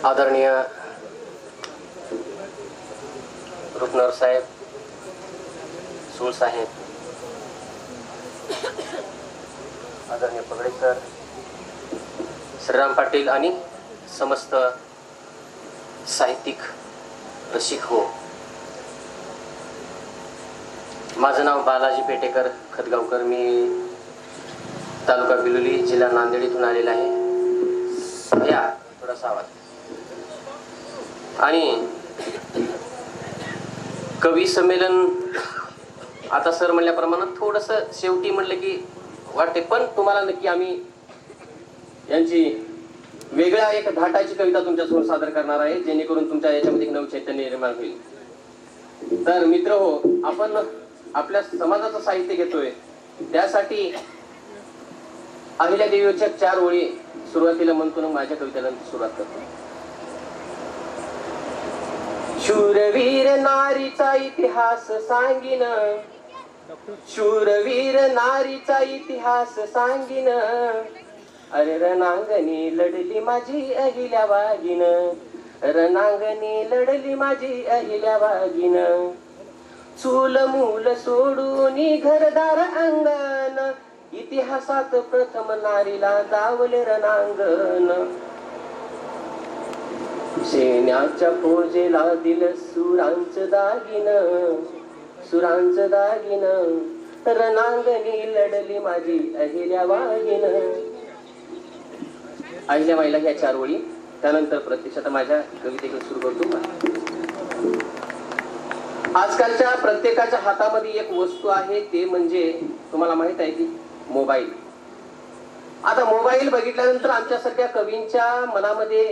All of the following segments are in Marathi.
आदरणीय रुपनर साहेब, सूळ साहेब, आदरणीय पगडे सर, श्रीराम पाटील आणि समस्त साहित्यिक रसिक हो. माझं नाव बालाजी पेटेकर खतगावकर. मी तालुका बिलोली, जिल्हा नांदेड इथून आलेला आहे. या थोडासा आवाज. आणि कवी संमेलन आता सर म्हणल्याप्रमाणे थोडंसं शेवटी म्हटलं की वाटते, पण तुम्हाला नक्की आम्ही यांची वेगळ्या एक धाटाची कविता तुमच्यासमोर सादर करणार आहे, जेणेकरून तुमच्या याच्यामध्ये एक नवचैतन्य निर्माण होईल. तर मित्र हो, आपण आपल्या समाजाचं साहित्य घेतोय, त्यासाठी अहिल्यादेवीच्या 4 ओळी सुरुवातीला म्हणतो ना, माझ्या कवितेला सुरुवात करतो. शूरवीर नारीचा इतिहास सांगिन, शूरवीर नारीचा इतिहास सांगिन, अरे रणांगणी लढली माझी अहिल्या वाघीन, रणांगणी लढली माझी अहिल्या वाघीन, चूल मूल सोडून घरदार अंगण, इतिहासात प्रथम नारीला दावले रणांगण, सैन्याच्या फौजेला दिलं सुरांचं दागिन, सुरांचं दागिन, रणांगणी लढली माझी अहिल्या वाघीन. अहिल्याबाईला ह्या 4 ओळी, त्यानंतर प्रत्यक्षात माझ्या कवितेकडे सुरू करतो. आजकालच्या प्रत्येकाच्या हातामध्ये एक वस्तू आहे, ते म्हणजे तुम्हाला माहित आहे की मोबाईल. आता मोबाईल बघितल्यानंतर आमच्यासारख्या कवींच्या मनामध्ये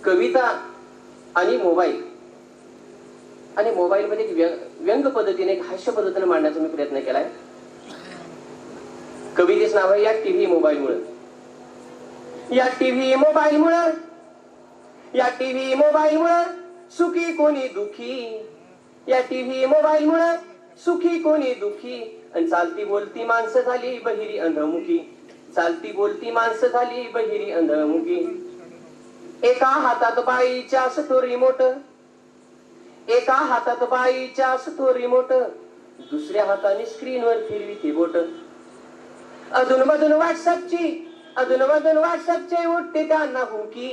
कविता आणि मोबाईल मध्ये व्यंग पद्धतीने, एक हास्य पद्धतीने मांडण्याचा मी प्रयत्न केलाय. कवितेच नाव आहे या टीव्ही मोबाईल मुळे. या टीव्ही मोबाईल मुळे, या टीव्ही मोबाईल मुळे सुखी कोणी दुखी, या टीव्ही मोबाईल मुळे सुखी कोणी दुखी, आणि चालती बोलती माणसं झाली बहिरी अंधमुखी, चालती बोलती माणसं झाली बहिरी अंधमुखी. एका हातात बाईच्या असतो रिमोट, एका हातात बाईच्या असतो रिमोट, दुसऱ्या हाताने स्क्रीनवर फिरवी बोट, अधून मधून व्हॉट्सअपची, अधून मधून व्हॉट्सअपचे उठते त्यांना हुकी,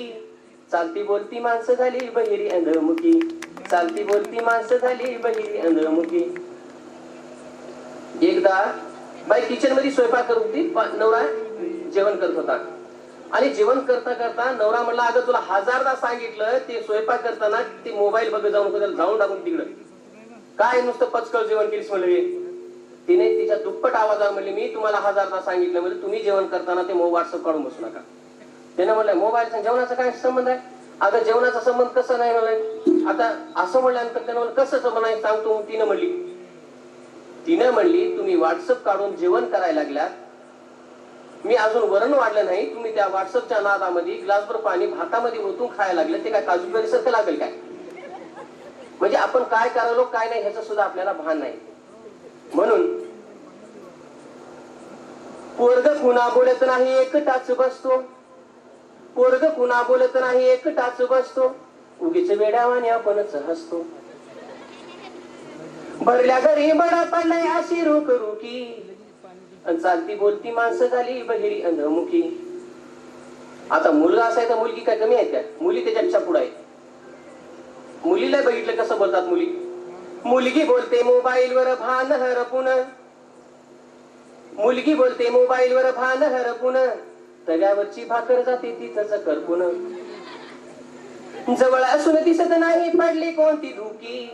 चालती बोलती माणसं झाली बहिरी अंधमुखी, चालती बोलती माणसं झाली बहिरी अंधमुखी. एकदा बाई किचन मध्ये स्वयंपाक करत होती, नवरा जेवण करत होता, आणि जेवण करता करता नवरा म्हणला, अगं तुला 1000दा सांगितलं ते स्वयंपाक करताना ते मोबाईल बघत जाऊ नको, त्याला जाऊन टाकून तिकडं, काय नुसतं पचकळ जेवण केलीस म्हणले. तिने तिच्या दुप्पट आवाजात म्हणली, मी तुम्हाला 1000दा सांगितलं म्हणजे तुम्ही जेवण करताना ते व्हॉट्सअप काढून बसू नका. त्याने म्हणलं मोबाईलचा जेवणाचा काय संबंध आहे. अगं जेवणाचा संबंध कसं नाही म्हणलं. आता असं म्हणल्यानंतर त्याने म्हणलं कसं संबंध आहे सांगतो. तिनं म्हणली तुम्ही व्हॉट्सअप काढून जेवण करायला लागल्यात, मी अजून वरण वाढलं नाही, तुम्ही त्या व्हॉट्सअपच्या नादामध्ये ग्लासभर पाणी भातामध्ये ओतून खायला लागले, ते काय काजू करी लागेल काय. म्हणजे आपण काय करायलो काय नाही ह्याचं सुद्धा आपल्याला भान नाही. म्हणून पोरग कुणा बोलत नाही एकटाच बसतो, पोरग कुणा बोलत नाही एकटाच बसतो, उगीच वेड्यावाने आपणच हसतो, भरल्या घरी बडा पडलाय अशी रोक रुकी, चालती बोलती माणसं झाली बहिरी अंधमुखी. आता मुलगा असायचा, मुलगी काय कमी आहे का. मुली त्याच्यापेक्षा पुढे आहे. मुलीला बघितलं कसं बोलतात मुली. मुलगी बोलते मोबाईलवर भान हरपून, मुलगी बोलते मोबाईलवर भान हरपून, तव्यावरची भाकर जाते तिथंच करपून, जवळ असून दिसत नाही पडली कोणती धुकी,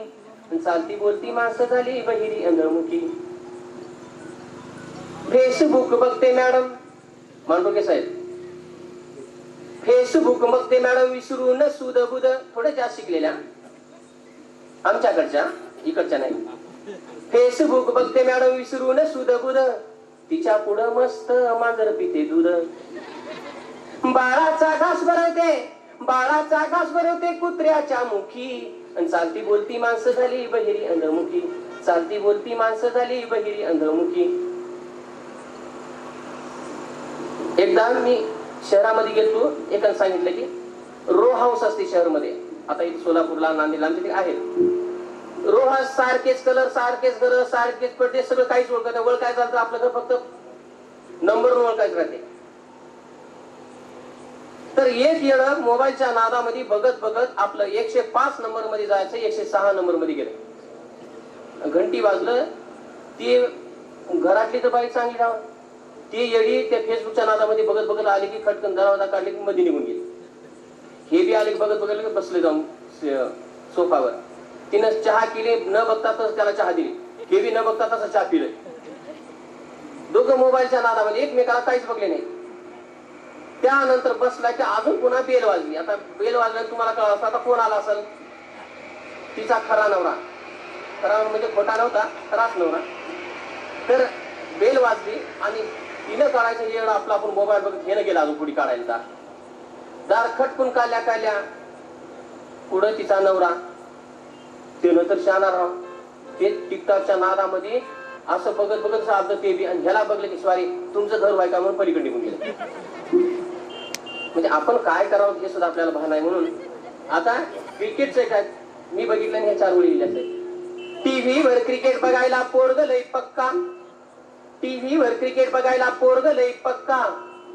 चालती बोलती माणसं झाली बहिरी अंधमुखी. फेसबुक बघते मॅडम, मांडोके साहेब, फेसबुक बघते मॅडम विसरून सुद बुद, थोड्या जास्त शिकलेल्या आमच्याकडच्या, इकडच्या नाही. फेसबुक बघते मॅडम विसरून सुद बुद, तिच्या पुढं मस्त मांजर पिते दूध, बाळाचा घास भरवते, बाळाचा घास भरवते कुत्र्याच्या मुखी, आणि चालती बोलती माणसं झाली बहिरी अंधमुखी, चालती बोलती माणसं झाली बहिरी अंधमुखी. एकदा मी शहरामध्ये गेलो एकाने सांगितलं की रो हाऊस असते शहरमध्ये. आता इथे सोलापूरला, नांदेडला आमच्या तिथे आहेत रो हाऊस. सारखेच कलर, सारखेच घर, सारखेच पडदे, सगळं काहीच ओळखत नाही. ओळखायचं झालं तर आपलं घर फक्त नंबरवर ओळखायचं राहते. तर एक येळं मोबाईलच्या नादामध्ये बघत बघत आपलं 105 नंबर मध्ये जायचं 106 नंबर मध्ये गेलं. घंटी वाजलं. ती घरातली तर बाई चांगली राहा, ती येडी त्या फेसबुकच्या नादामध्ये बघत बघत आली की खटकन दरवाजा काढले की मध्ये निघून गेली. हे बी आले बघत बघत बसले जाऊन सोफावर. तिनं चहा केली, न बघता तसं त्याला चहा दिली. हे बी न बघता तसं चहा पिलं. दोघं मोबाईलच्या नादामध्ये एकमेकाला काहीच बघले नाही. त्यानंतर बसला की अजून पुन्हा बेल वाजली. आता बेल वाजल्याने तुम्हाला कळलं असं आता कोण आला असेल? तिचा खरा नवरा. खरा म्हणजे खोटा नव्हता, खराच नवरा. तर बेल वाजली आणि तिनं काढायचं येणं आपला आपण मोबाईल बघत हेनं गेला अजून पुढे काढायला. दार खटकून काढल्या पुढं तिचा नवरा. त्यानं तर शाणार राव, ते टिकटॉकच्या नादामध्ये असं बघत बघत साधलं ते बी. आणि ह्याला बघलं की स्वारी तुमचं घर व्हाय का म्हणून पलीकडे निघून गेलं. म्हणजे आपण काय करावं हे सुद्धा आपल्याला भान आहे. म्हणून आता क्रिकेटचं काय मी बघितलं नाही, 4 वेळी लिहिल्याचं. टीव्हीवर क्रिकेट बघायला पोरग लय पक्का, टीव्हीवर क्रिकेट बघायला पोरग लय पक्का,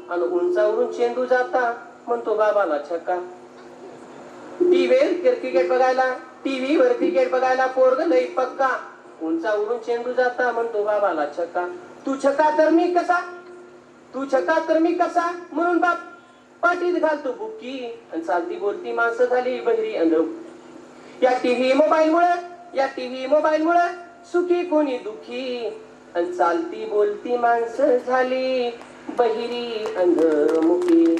आणि उंचावरून चेंडू जाता म्हणतो बाबाला छक्का. टीव्हीवर क्रिकेट बघायला पोरग लय पक्का, उंचावरून चेंडू जाता म्हणतो बाबाला छक्का. तू छक्का तर मी कसा, तू छक्का तर मी कसा, म्हणून बाप पाठीत घालतो बुक्की, आणि चालती बोलती माणसं झाली बहिरी अंध. या टीव्ही मोबाईल मुळे सुखी कोणी दुखी, आणि चालती बोलती माणसं झाली बहिरी अंधमुखी.